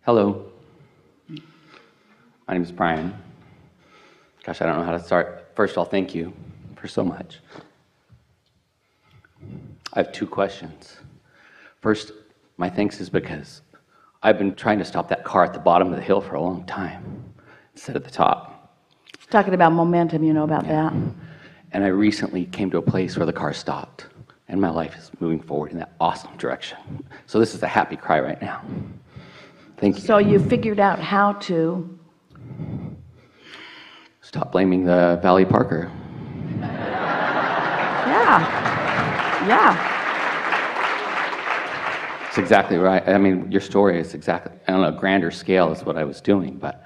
Hello, my name is Brian. Gosh, I don't know how to start. First of all, thank you for so much. I have two questions. First, my thanks is because I've been trying to stop that car at the bottom of the hill for a long time instead of the top. Talking about momentum, you know about that. And I recently came to a place where the car stopped, and my life is moving forward in that awesome direction. So this is a happy cry right now. Thank you. So you figured out how to stop blaming the Valley Parker. Yeah. It's exactly right. I mean, your story is exactly, on a grander scale is what I was doing. But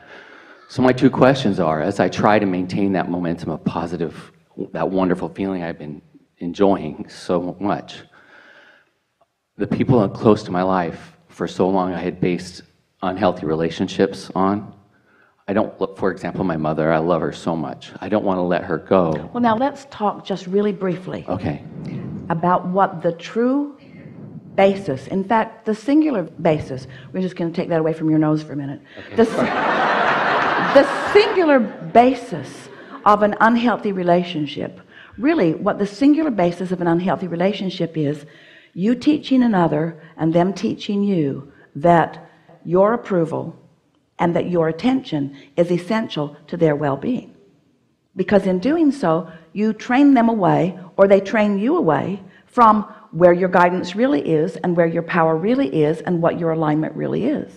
so my two questions are, as I try to maintain that momentum of positive, that wonderful feeling I've been enjoying so much, the people close to my life for so long I had based unhealthy relationships on. I don't look, for example, my mother, I love her so much. I don't want to let her go. Well, now let's talk just really briefly about what the true basis, in fact, the singular basis, we're just going to take that away from your nose for a minute. The singular basis of an unhealthy relationship, really what the singular basis of an unhealthy relationship is, you teaching another and them teaching you that your approval and that your attention is essential to their well-being. Because in doing so, you train them away, or they train you away from where your guidance really is and where your power really is and what your alignment really is.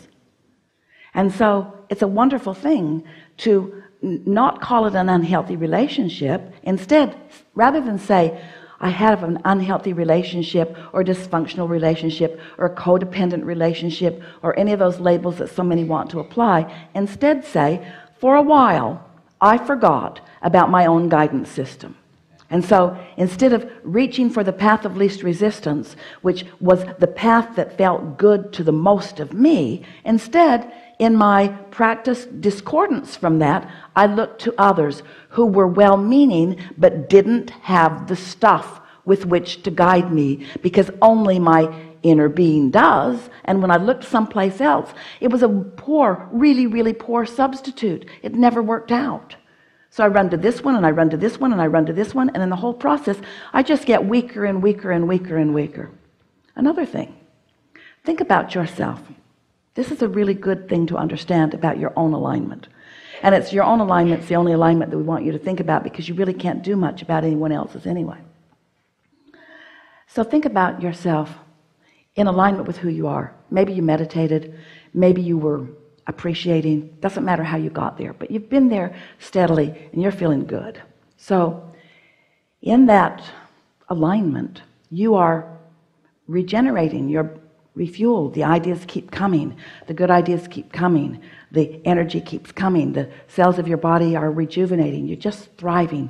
And so it's a wonderful thing to not call it an unhealthy relationship. Instead, rather than say, I have an unhealthy relationship or dysfunctional relationship or a codependent relationship or any of those labels that so many want to apply, instead say, for a while I forgot about my own guidance system. And so instead of reaching for the path of least resistance, which was the path that felt good to the most of me, instead, in my practice discordance from that, I looked to others who were well-meaning but didn't have the stuff with which to guide me, because only my inner being does. And when I looked someplace else, it was a poor, really, really poor substitute. It never worked out. So I run to this one, and I run to this one, and I run to this one, and in the whole process, I just get weaker and weaker and weaker and weaker. Another thing, think about yourself. This is a really good thing to understand about your own alignment. And it's your own alignment, it's the only alignment that we want you to think about, because you really can't do much about anyone else's anyway. So think about yourself in alignment with who you are. Maybe you meditated, maybe you were appreciating, doesn't matter how you got there, but you've been there steadily and you're feeling good. So in that alignment, you are regenerating, you're refueled, the ideas keep coming, the good ideas keep coming, the energy keeps coming, the cells of your body are rejuvenating, you're just thriving.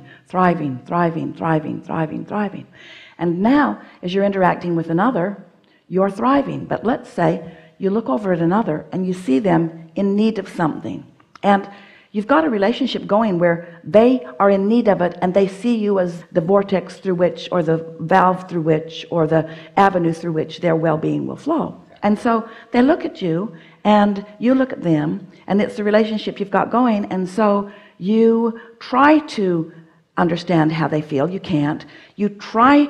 And now, as you're interacting with another, you're thriving. But let's say you look over at another and you see them in need of something, and you've got a relationship going where they are in need of it, and they see you as the vortex through which, or the valve through which, or the avenue through which their well-being will flow. And so they look at you and you look at them, and it's the relationship you've got going. And so you try to understand how they feel. You can't. You try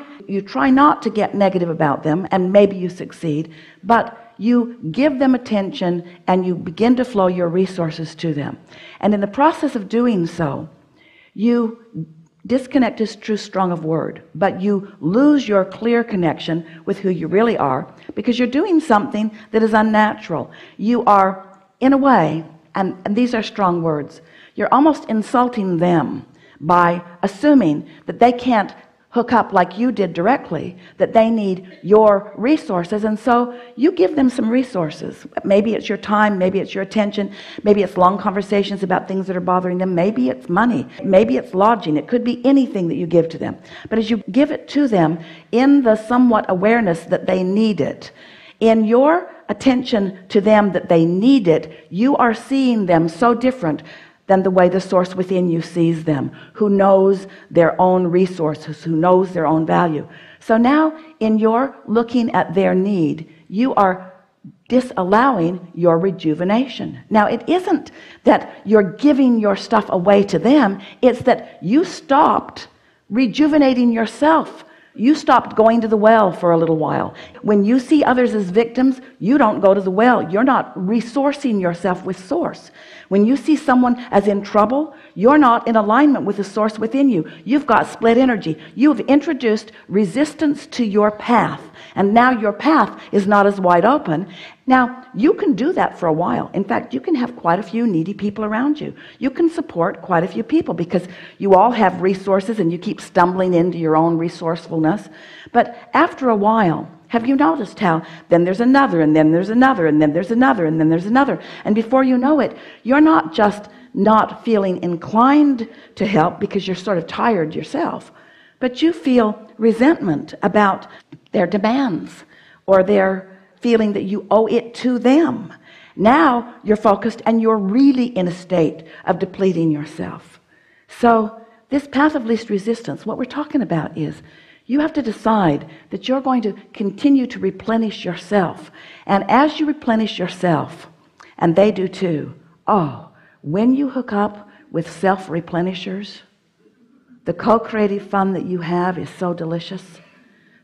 not to get negative about them, and maybe you succeed, but you give them attention and you begin to flow your resources to them. And in the process of doing so, you disconnect is too strong of word, but you lose your clear connection with who you really are, because you're doing something that is unnatural. You are, in a way, and these are strong words, you're almost insulting them by assuming that they can't hook up like you did directly, that they need your resources. And so you give them some resources. Maybe it's your time, maybe it's your attention, maybe it's long conversations about things that are bothering them, maybe it's money, maybe it's lodging, it could be anything that you give to them. But as you give it to them in the somewhat awareness that they need it, in your attention to them that they need it, you are seeing them so different than the way the source within you sees them, who knows their own resources, who knows their own value. So now in your looking at their need, you are disallowing your rejuvenation. Now, it isn't that you're giving your stuff away to them. It's that you stopped rejuvenating yourself. You stopped going to the well for a little while. When you see others as victims, you don't go to the well. You're not resourcing yourself with source. When you see someone as in trouble, you're not in alignment with the source within you. You've got split energy. You've introduced resistance to your path, and now your path is not as wide open. Now, you can do that for a while. In fact, you can have quite a few needy people around you. You can support quite a few people because you all have resources and you keep stumbling into your own resourcefulness. But after a while, have you noticed how then there's another, and then there's another, and then there's another, and then there's another, and before you know it, you're not just not feeling inclined to help because you're sort of tired yourself, but you feel resentment about their demands or their feeling that you owe it to them. Now you're focused and you're really in a state of depleting yourself. So this path of least resistance, what we're talking about is you have to decide that you're going to continue to replenish yourself. And as you replenish yourself, and they do too, when you hook up with self-replenishers, the co-creative fun that you have is so delicious.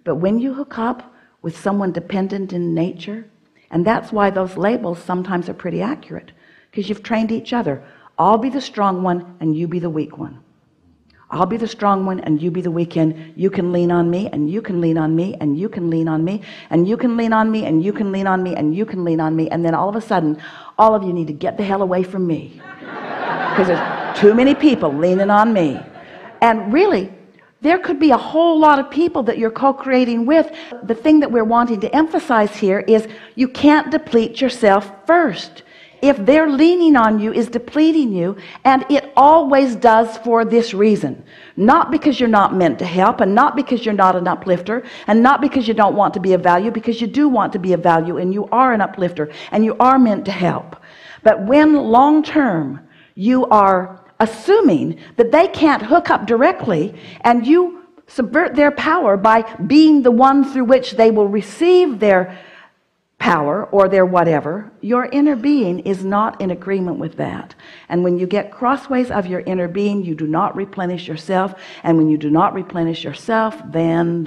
But when you hook up with someone dependent in nature, and that's why those labels sometimes are pretty accurate, because you've trained each other. I'll be the strong one and you be the weak one. I'll be the strong one and you be the weak one. You can lean on me and you can lean on me and you can lean on me and you can lean on me and you can lean on me and you can lean on me, and then all of a sudden all of you need to get the hell away from me because there's too many people leaning on me. And really, there could be a whole lot of people that you're co-creating with. The thing that we're wanting to emphasize here is you can't deplete yourself first. If they're leaning on you, is depleting you, and it always does for this reason. Not because you're not meant to help, and not because you're not an uplifter, and not because you don't want to be of value, because you do want to be of value, and you are an uplifter, and you are meant to help. But when long term you are assuming that they can't hook up directly, and you subvert their power by being the one through which they will receive their power or their whatever, your inner being is not in agreement with that. And when you get crossways of your inner being, you do not replenish yourself. And when you do not replenish yourself, then